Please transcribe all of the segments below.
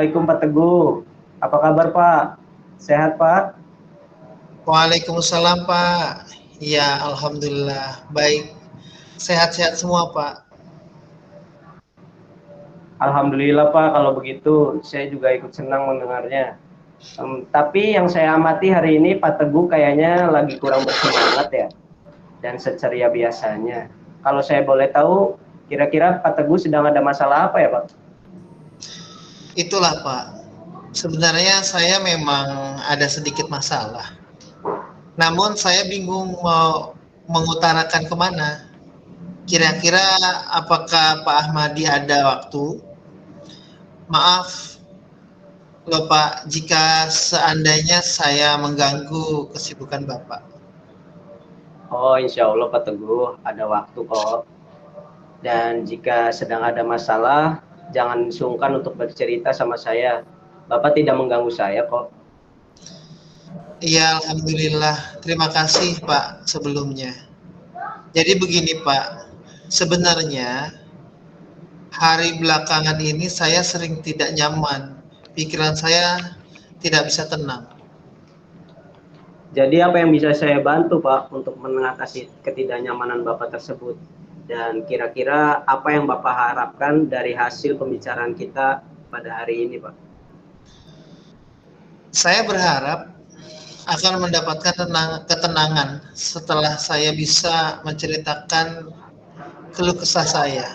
Assalamualaikum Pak Teguh. Apa kabar Pak? Sehat Pak? Waalaikumsalam Pak. Ya, alhamdulillah baik. Sehat-sehat semua Pak. Alhamdulillah Pak, kalau begitu saya juga ikut senang mendengarnya. Tapi yang saya amati hari ini Pak Teguh kayaknya lagi kurang bersemangat ya, dan seceria biasanya. Kalau saya boleh tahu, kira-kira Pak Teguh sedang ada masalah apa ya Pak? Itulah Pak. Sebenarnya saya memang ada sedikit masalah. Namun saya bingung mau mengutarakan kemana. Kira-kira apakah Pak Ahmadi ada waktu? Maaf loh Pak, jika seandainya saya mengganggu kesibukan Bapak. Oh, insya Allah Pak Teguh ada waktu kok. Dan jika sedang ada masalah, jangan sungkan untuk bercerita sama saya. Bapak tidak mengganggu saya kok. Iya, alhamdulillah. Terima kasih Pak sebelumnya. Jadi begini Pak, sebenarnya hari belakangan ini saya sering tidak nyaman. Pikiran saya tidak bisa tenang. Jadi apa yang bisa saya bantu Pak untuk mengatasi ketidaknyamanan Bapak tersebut? Dan kira-kira apa yang Bapak harapkan dari hasil pembicaraan kita pada hari ini Pak? Saya berharap akan mendapatkan ketenangan setelah saya bisa menceritakan keluh kesah saya.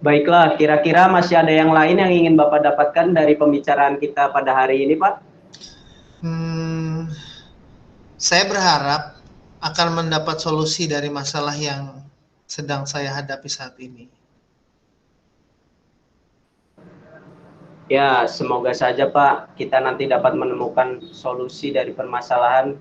Baiklah, kira-kira masih ada yang lain yang ingin Bapak dapatkan dari pembicaraan kita pada hari ini Pak? Saya berharap akan mendapat solusi dari masalah yang sedang saya hadapi saat ini. Ya, semoga saja Pak, kita nanti dapat menemukan solusi dari permasalahan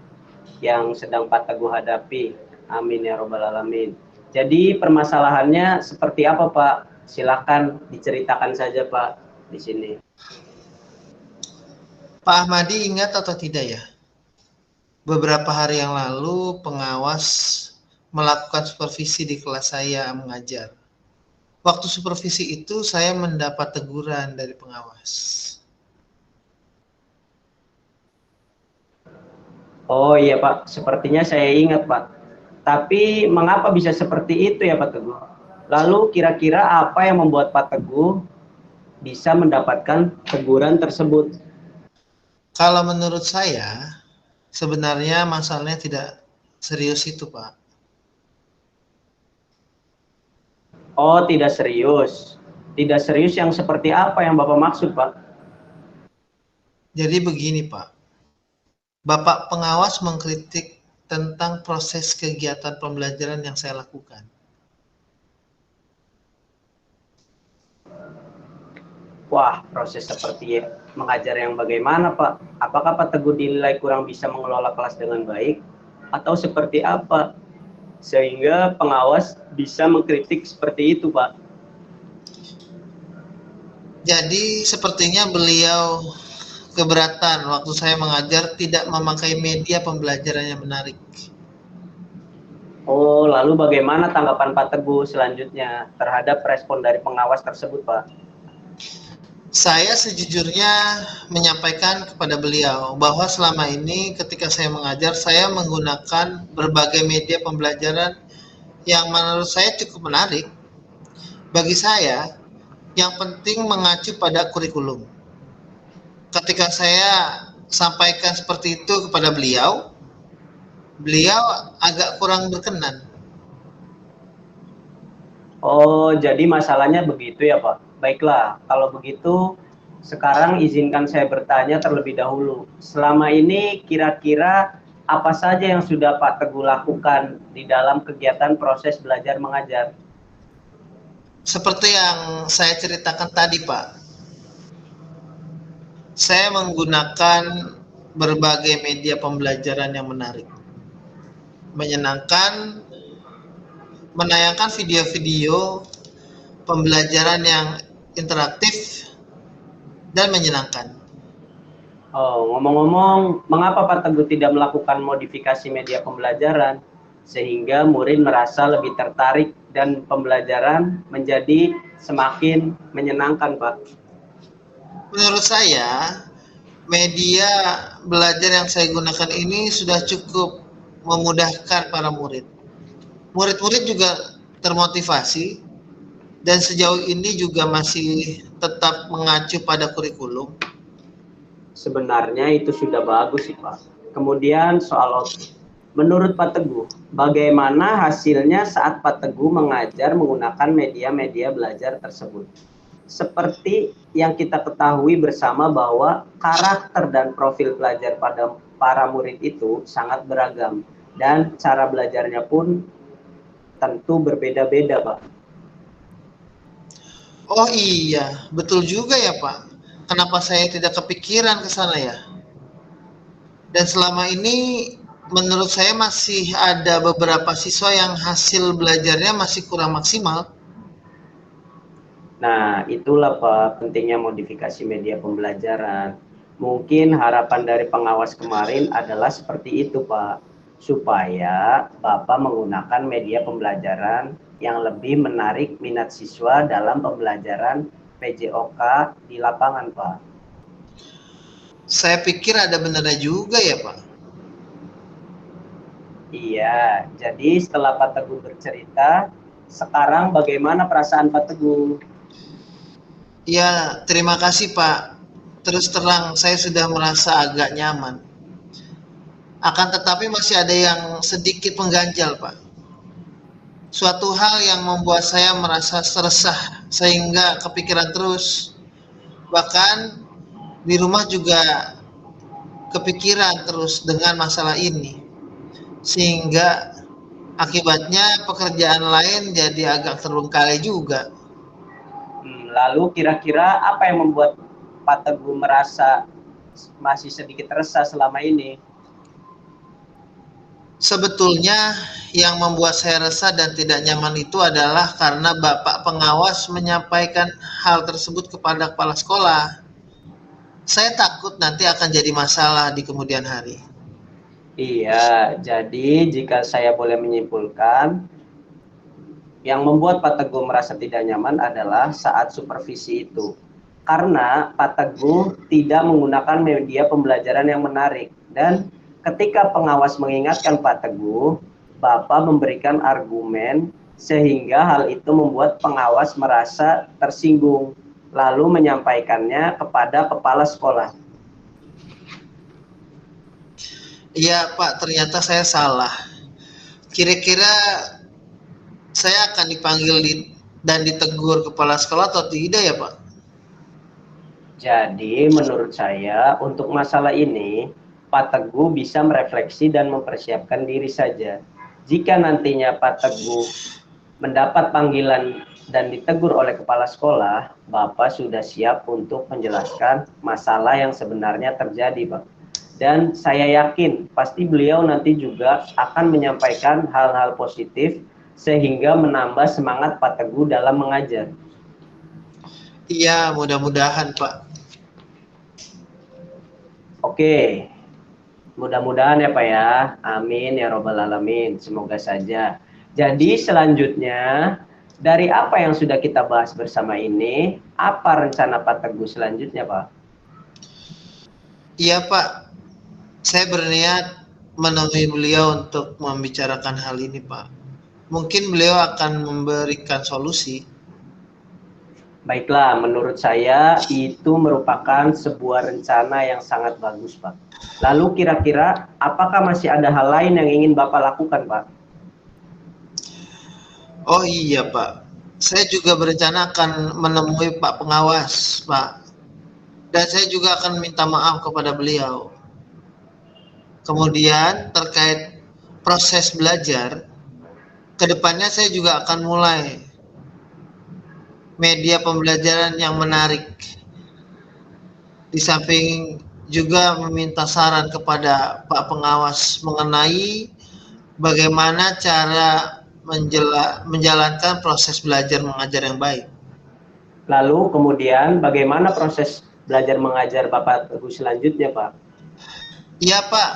yang sedang Pak Teguh hadapi. Amin ya robbal alamin. Jadi permasalahannya seperti apa Pak? Silakan diceritakan saja Pak di sini. Pak Ahmadi ingat atau tidak ya? Beberapa hari yang lalu pengawas melakukan supervisi di kelas saya mengajar. Waktu supervisi itu saya mendapat teguran dari pengawas. Oh iya Pak, sepertinya saya ingat Pak. Tapi mengapa bisa seperti itu ya Pak Teguh? Lalu kira-kira apa yang membuat Pak Teguh bisa mendapatkan teguran tersebut? Kalau menurut saya, sebenarnya masalahnya tidak serius itu, Pak. Oh, tidak serius. Tidak serius yang seperti apa yang Bapak maksud, Pak? Jadi begini, Pak. Bapak pengawas mengkritik tentang proses kegiatan pembelajaran yang saya lakukan. Wah, proses seperti mengajar yang bagaimana, Pak? Apakah Pak Teguh dinilai kurang bisa mengelola kelas dengan baik? Atau seperti apa? Sehingga pengawas bisa mengkritik seperti itu, Pak. Jadi sepertinya beliau keberatan waktu saya mengajar tidak memakai media pembelajaran yang menarik. Oh, lalu bagaimana tanggapan Pak Teguh selanjutnya terhadap respon dari pengawas tersebut, Pak? Saya sejujurnya menyampaikan kepada beliau bahwa selama ini ketika saya mengajar, saya menggunakan berbagai media pembelajaran yang menurut saya cukup menarik. Bagi saya, yang penting mengacu pada kurikulum. Ketika saya sampaikan seperti itu kepada beliau, beliau agak kurang berkenan. Oh, jadi masalahnya begitu ya, Pak. Baiklah, kalau begitu sekarang izinkan saya bertanya terlebih dahulu. Selama ini kira-kira apa saja yang sudah Pak Teguh lakukan di dalam kegiatan proses belajar mengajar? Seperti yang saya ceritakan tadi, Pak. Saya menggunakan berbagai media pembelajaran yang menarik, menyenangkan, menayangkan video-video pembelajaran yang interaktif dan menyenangkan. Oh, ngomong-ngomong, mengapa Pak Teguh tidak melakukan modifikasi media pembelajaran? sehingga murid merasa lebih tertarik dan pembelajaran menjadi semakin menyenangkan, Pak. Menurut saya, media belajar yang saya gunakan ini sudah cukup memudahkan para murid. Murid-murid juga termotivasi dan sejauh ini juga masih tetap mengacu pada kurikulum. Sebenarnya itu sudah bagus sih, Pak. Kemudian soal output. Menurut Pak Teguh, bagaimana hasilnya saat Pak Teguh mengajar menggunakan media-media belajar tersebut? Seperti yang kita ketahui bersama bahwa karakter dan profil pelajar pada para murid itu sangat beragam dan cara belajarnya pun tentu berbeda-beda, Pak. Oh iya, betul juga ya Pak. Kenapa saya tidak kepikiran ke sana ya? Dan selama ini menurut saya masih ada beberapa siswa yang hasil belajarnya masih kurang maksimal. Nah, itulah Pak pentingnya modifikasi media pembelajaran. Mungkin harapan dari pengawas kemarin adalah seperti itu, Pak. Supaya Bapak menggunakan media pembelajaran yang lebih menarik minat siswa dalam pembelajaran PJOK di lapangan, Pak. Saya pikir ada benarnya juga ya Pak. Iya, jadi setelah Pak Teguh bercerita, sekarang bagaimana perasaan Pak Teguh? Ya, terima kasih Pak. Terus terang saya sudah merasa agak nyaman. Akan tetapi masih ada yang sedikit mengganjal Pak. Suatu hal yang membuat saya merasa resah sehingga kepikiran terus. Bahkan di rumah juga kepikiran terus dengan masalah ini. Sehingga akibatnya pekerjaan lain jadi agak terbengkalai juga. Lalu kira-kira apa yang membuat Pak Teguh merasa masih sedikit resah selama ini? Sebetulnya yang membuat saya resah dan tidak nyaman itu adalah karena Bapak pengawas menyampaikan hal tersebut kepada kepala sekolah. Saya takut nanti akan jadi masalah di kemudian hari. Iya, jadi jika saya boleh menyimpulkan, yang membuat Pak Teguh merasa tidak nyaman adalah saat supervisi itu. Karena Pak Teguh tidak menggunakan media pembelajaran yang menarik. Dan ketika pengawas mengingatkan Pak Teguh, Bapak memberikan argumen sehingga hal itu membuat pengawas merasa tersinggung, lalu menyampaikannya kepada kepala sekolah. Iya Pak, ternyata saya salah. Kira-kira saya akan dipanggil dan ditegur kepala sekolah atau tidak ya Pak? Jadi menurut saya untuk masalah ini Pak Teguh bisa merefleksi dan mempersiapkan diri saja. Jika nantinya Pak Teguh mendapat panggilan dan ditegur oleh kepala sekolah, Bapak sudah siap untuk menjelaskan masalah yang sebenarnya terjadi, Pak. Dan saya yakin pasti beliau nanti juga akan menyampaikan hal-hal positif sehingga menambah semangat Pak Teguh dalam mengajar. Iya, mudah-mudahan Pak. Oke, mudah-mudahan ya Pak ya. Amin ya robbal alamin. Semoga saja. Jadi selanjutnya, dari apa yang sudah kita bahas bersama ini, apa rencana Pak Teguh selanjutnya Pak? Iya Pak, saya berniat menemui beliau untuk membicarakan hal ini Pak. Mungkin beliau akan memberikan solusi. Baiklah, menurut saya itu merupakan sebuah rencana yang sangat bagus Pak. Lalu kira-kira apakah masih ada hal lain yang ingin Bapak lakukan Pak? Oh iya Pak, saya juga berencana akan menemui Pak Pengawas Pak. Dan saya juga akan minta maaf kepada beliau. Kemudian terkait proses belajar, kedepannya saya juga akan mulai media pembelajaran yang menarik. Di samping juga meminta saran kepada Pak Pengawas mengenai bagaimana cara menjalankan proses belajar mengajar yang baik. Lalu kemudian bagaimana proses belajar mengajar Bapak Teguh selanjutnya Pak? Iya Pak,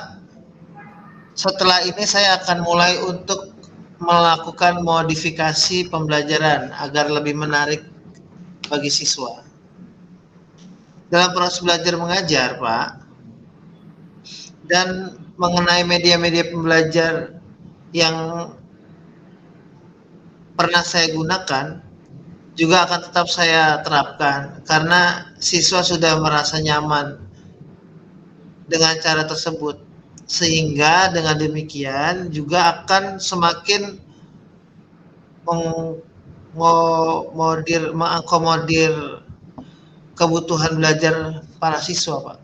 Setelah ini saya akan mulai untuk melakukan modifikasi pembelajaran agar lebih menarik bagi siswa. Dalam proses belajar mengajar, Pak, dan mengenai media-media pembelajar yang pernah saya gunakan, juga akan tetap saya terapkan karena siswa sudah merasa nyaman dengan cara tersebut. Sehingga dengan demikian juga akan semakin mengakomodir kebutuhan belajar para siswa, Pak.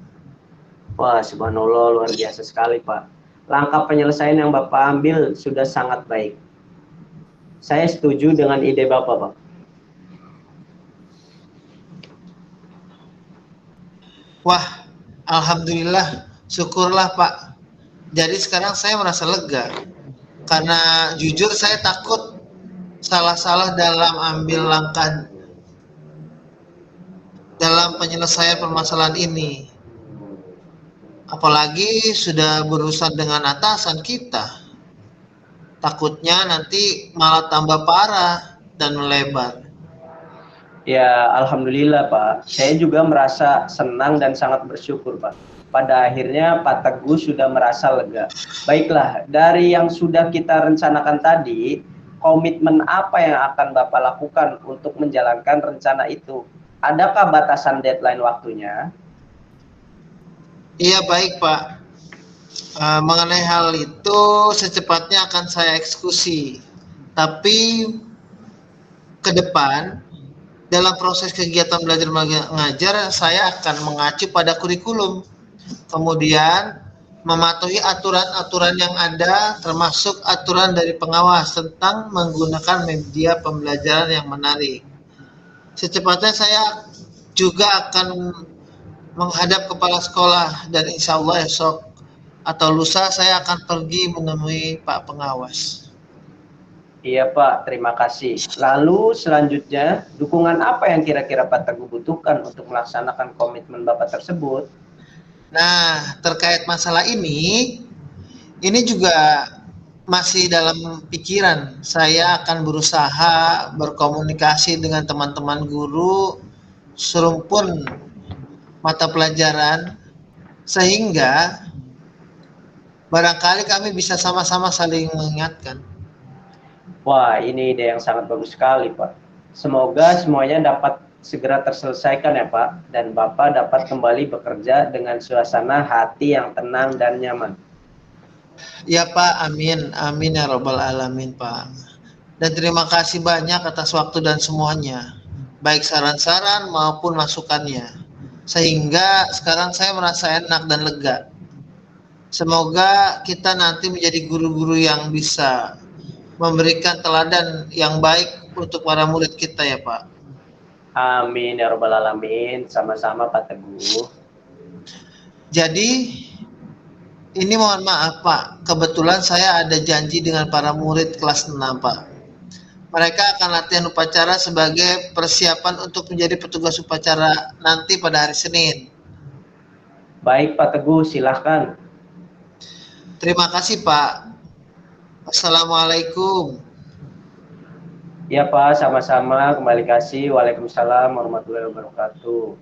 Wah, subhanallah, luar biasa sekali, Pak. Langkah penyelesaian yang Bapak ambil sudah sangat baik. Saya setuju dengan ide Bapak, Pak. Wah, alhamdulillah, syukurlah, Pak. Jadi sekarang saya merasa lega. Karena jujur saya takut salah-salah dalam ambil langkah dalam penyelesaian permasalahan ini. Apalagi sudah berurusan dengan atasan kita. Takutnya nanti malah tambah parah dan melebar. Ya, alhamdulillah, Pak. Saya juga merasa senang dan sangat bersyukur, Pak. Pada akhirnya Pak Teguh sudah merasa lega. Baiklah, dari yang sudah kita rencanakan tadi, komitmen apa yang akan Bapak lakukan untuk menjalankan rencana itu? Adakah batasan deadline waktunya? Iya baik Pak. Mengenai hal itu secepatnya akan saya eksekusi. Tapi ke depan dalam proses kegiatan belajar mengajar saya akan mengacu pada kurikulum. Kemudian mematuhi aturan-aturan yang ada termasuk aturan dari pengawas tentang menggunakan media pembelajaran yang menarik. Secepatnya saya juga akan menghadap kepala sekolah dan insya Allah esok atau lusa saya akan pergi menemui Pak Pengawas. Iya Pak, terima kasih. Lalu selanjutnya, dukungan apa yang kira-kira Pak Teguh butuhkan untuk melaksanakan komitmen Bapak tersebut? Nah, terkait masalah ini juga masih dalam pikiran. Saya akan berusaha berkomunikasi dengan teman-teman guru serumpun mata pelajaran sehingga barangkali kami bisa sama-sama saling mengingatkan. Wah, ini ide yang sangat bagus sekali, Pak. Semoga semuanya dapat segera terselesaikan ya, Pak, dan Bapak dapat kembali bekerja dengan suasana hati yang tenang dan nyaman. Ya Pak, amin, amin ya robbal alamin Pak. Dan terima kasih banyak atas waktu dan semuanya, baik saran-saran maupun masukannya. Sehingga sekarang saya merasa enak dan lega. Semoga kita nanti menjadi guru-guru yang bisa memberikan teladan yang baik untuk para murid kita ya Pak. Amin ya robbal alamin, sama-sama Pak Teguh. Jadi ini mohon maaf Pak, kebetulan saya ada janji dengan para murid kelas 6 Pak. Mereka akan latihan upacara sebagai persiapan untuk menjadi petugas upacara nanti pada hari Senin. Baik Pak Teguh, silahkan. Terima kasih Pak. Assalamualaikum. Ya Pak, sama-sama. Kembali kasih. Waalaikumsalam warahmatullahi wabarakatuh.